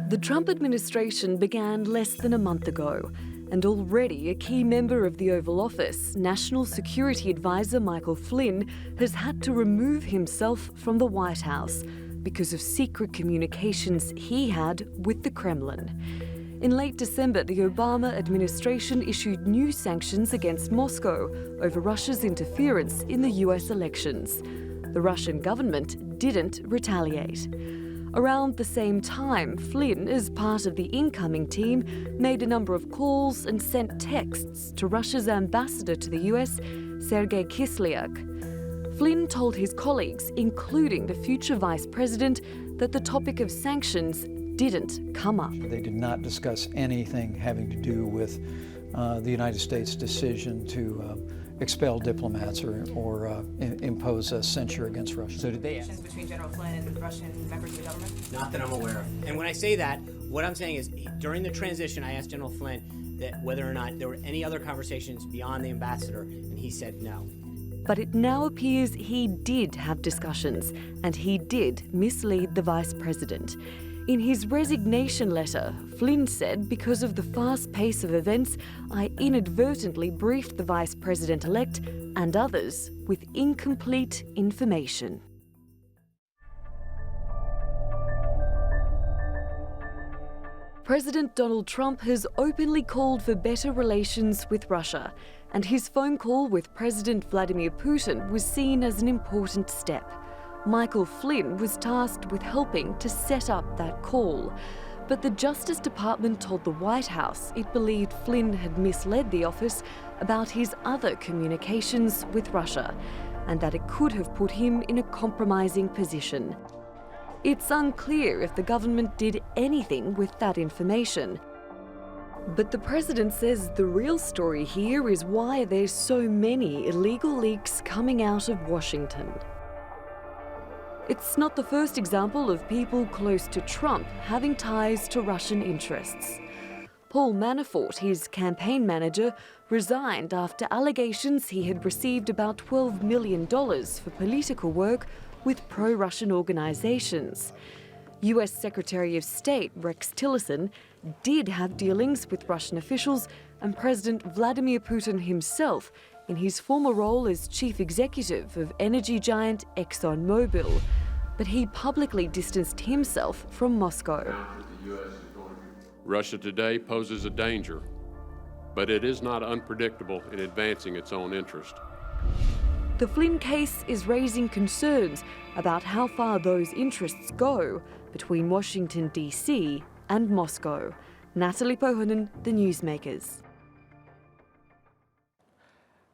The Trump administration began less than a month ago, and already a key member of the Oval Office, National Security Advisor Michael Flynn, has had to remove himself from the White House because of secret communications he had with the Kremlin. In late December, the Obama administration issued new sanctions against Moscow over Russia's interference in the US elections. The Russian government didn't retaliate. Around the same time, Flynn, as part of the incoming team, made a number of calls and sent texts to Russia's ambassador to the US, Sergei Kislyak. Flynn told his colleagues, including the future vice president, that the topic of sanctions didn't come up. They did not discuss anything having to do with the United States' decision to expel diplomats or impose a censure against Russia. So did they ask between General Flynn and Russian members of the government? Not that I'm aware of. And when I say that, what I'm saying is during the transition, I asked General Flynn that whether or not there were any other conversations beyond the ambassador, and he said no. But it now appears he did have discussions, and he did mislead the vice president. In his resignation letter, Flynn said, because of the fast pace of events, I inadvertently briefed the vice president-elect and others with incomplete information. President Donald Trump has openly called for better relations with Russia, and his phone call with President Vladimir Putin was seen as an important step. Michael Flynn was tasked with helping to set up that call. But the Justice Department told the White House it believed Flynn had misled the office about his other communications with Russia, and that it could have put him in a compromising position. It's unclear if the government did anything with that information. But the president says the real story here is why there's so many illegal leaks coming out of Washington. It's not the first example of people close to Trump having ties to Russian interests. Paul Manafort, his campaign manager, resigned after allegations he had received about $12 million for political work with pro-Russian organizations. US Secretary of State Rex Tillerson did have dealings with Russian officials, and President Vladimir Putin himself in his former role as chief executive of energy giant ExxonMobil, but he publicly distanced himself from Moscow. Russia today poses a danger, but it is not unpredictable in advancing its own interest. The Flynn case is raising concerns about how far those interests go between Washington, D.C. and Moscow. Natalie Pohonen, The Newsmakers.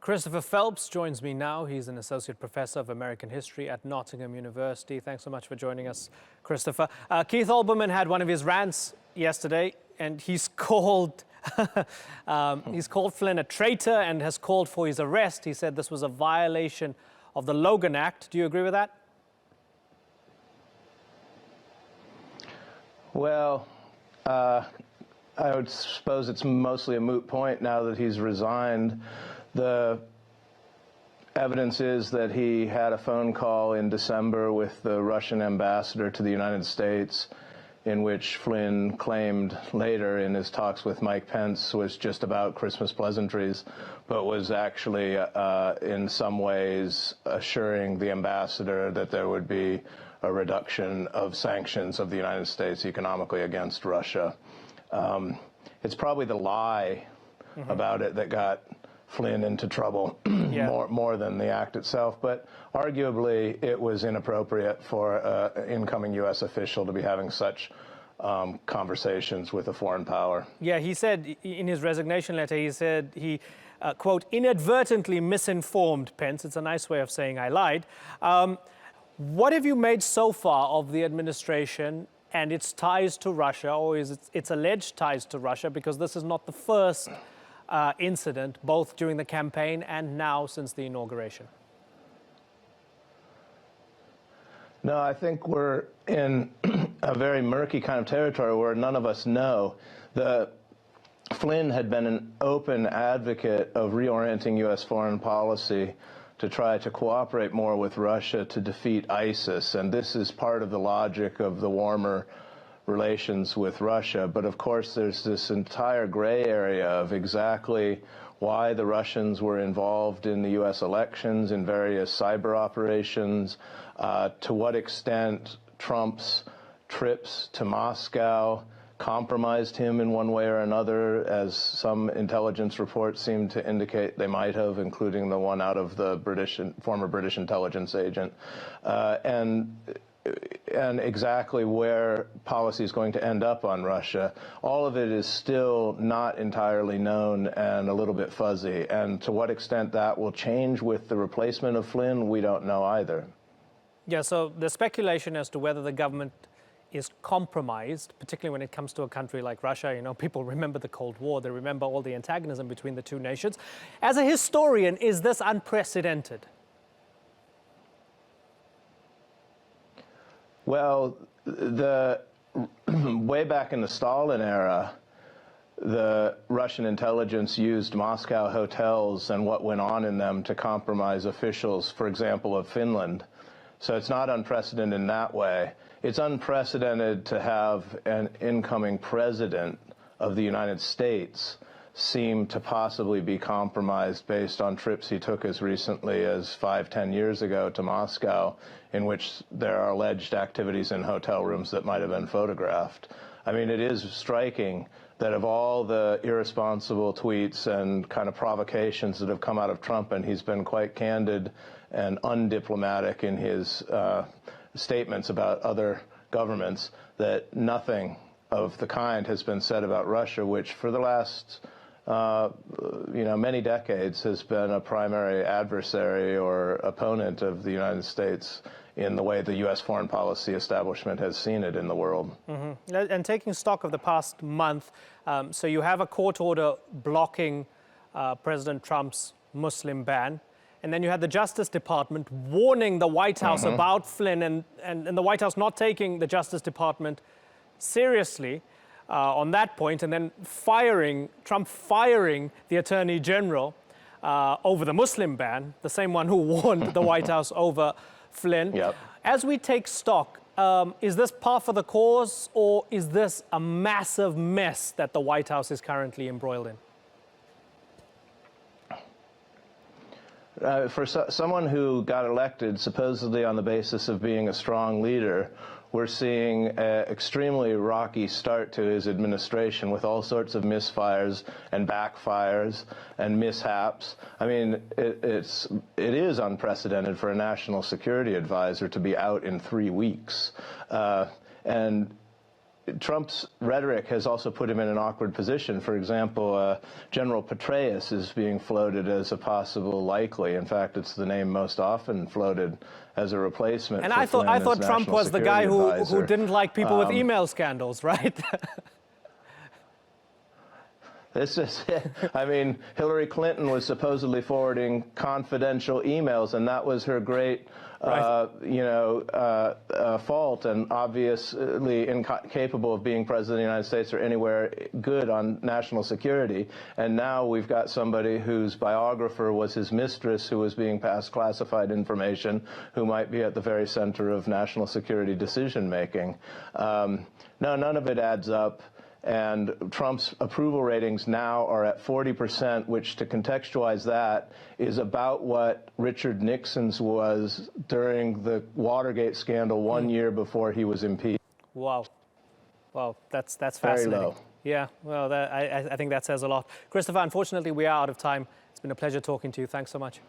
Christopher Phelps joins me now. He's an associate professor of American history at Nottingham University. Thanks so much for joining us, Christopher. Keith Olbermann had one of his rants yesterday, and he's called Flynn a traitor and has called for his arrest. He said this was a violation of the Logan Act. Do you agree with that? Well, I would suppose it's mostly a moot point now that he's resigned. The evidence is that he had a phone call in December with the Russian ambassador to the United States, in which Flynn claimed later in his talks with Mike Pence was just about Christmas pleasantries, but was actually in some ways assuring the ambassador that there would be a reduction of sanctions of the United States economically against Russia. It's probably the lie about it that got Flynn into trouble more than the act itself, but arguably it was inappropriate for an incoming U.S. official to be having such conversations with a foreign power. Yeah, he said in his resignation letter, he said he, quote, inadvertently misinformed Pence. It's a nice way of saying I lied. What have you made so far of the administration and its ties to Russia, or is its alleged ties to Russia, because this is not the first incident, both during the campaign and now since the inauguration? No, I think we're in a very murky kind of territory where none of us know. Flynn had been an open advocate of reorienting U.S. foreign policy to try to cooperate more with Russia to defeat ISIS, and this is part of the logic of the warmer relations with Russia. But of course, there's this entire gray area of exactly why the Russians were involved in the U.S. elections, in various cyber operations, to what extent Trump's trips to Moscow compromised him in one way or another, as some intelligence reports seem to indicate they might have, including the one out of the former British intelligence agent, and exactly where policy is going to end up on Russia. All of it is still not entirely known and a little bit fuzzy. And to what extent that will change with the replacement of Flynn, we don't know either. Yeah, so the speculation as to whether the government is compromised, particularly when it comes to a country like Russia. You know, people remember the Cold War, they remember all the antagonism between the two nations. As a historian, is this unprecedented? Well, way back in the Stalin era, the Russian intelligence used Moscow hotels and what went on in them to compromise officials, for example, of Finland. So it's not unprecedented in that way. It's unprecedented to have an incoming president of the United States seem to possibly be compromised based on trips he took as recently as 5-10 years ago to Moscow, in which there are alleged activities in hotel rooms that might have been photographed. I mean, it is striking that of all the irresponsible tweets and kind of provocations that have come out of Trump, and he's been quite candid and undiplomatic in his statements about other governments, that nothing of the kind has been said about Russia, which for the last many decades has been a primary adversary or opponent of the United States in the way the U.S. foreign policy establishment has seen it in the world. Mm-hmm. And taking stock of the past month, so you have a court order blocking President Trump's Muslim ban. And then you had the Justice Department warning the White House about Flynn, and the White House not taking the Justice Department seriously on that point, and then Trump firing the Attorney General over the Muslim ban, the same one who warned the White House over Flynn. Yep. As we take stock, is this par for the course, or is this a massive mess that the White House is currently embroiled in? For someone who got elected supposedly on the basis of being a strong leader, we're seeing an extremely rocky start to his administration with all sorts of misfires and backfires and mishaps. I mean, it is unprecedented for a national security advisor to be out in 3 weeks. And Trump's rhetoric has also put him in an awkward position. For example, General Petraeus is being floated as a possible likely. In fact, it's the name most often floated as a replacement. And for I thought Flynn as Trump was the guy National Security who Advisor. didn't like people with email scandals, right? This is it. I mean, Hillary Clinton was supposedly forwarding confidential emails, and that was her great, fault, and obviously incapable of being president of the United States or anywhere good on national security. And now we've got somebody whose biographer was his mistress, who was being passed classified information, who might be at the very center of national security decision-making. No, none of it adds up. And Trump's approval ratings now are at 40%, which, to contextualize that, is about what Richard Nixon's was during the Watergate scandal 1 year before he was impeached. Wow. Wow, that's fascinating. Very low. Yeah, well, I think that says a lot. Christopher, unfortunately, we are out of time. It's been a pleasure talking to you. Thanks so much.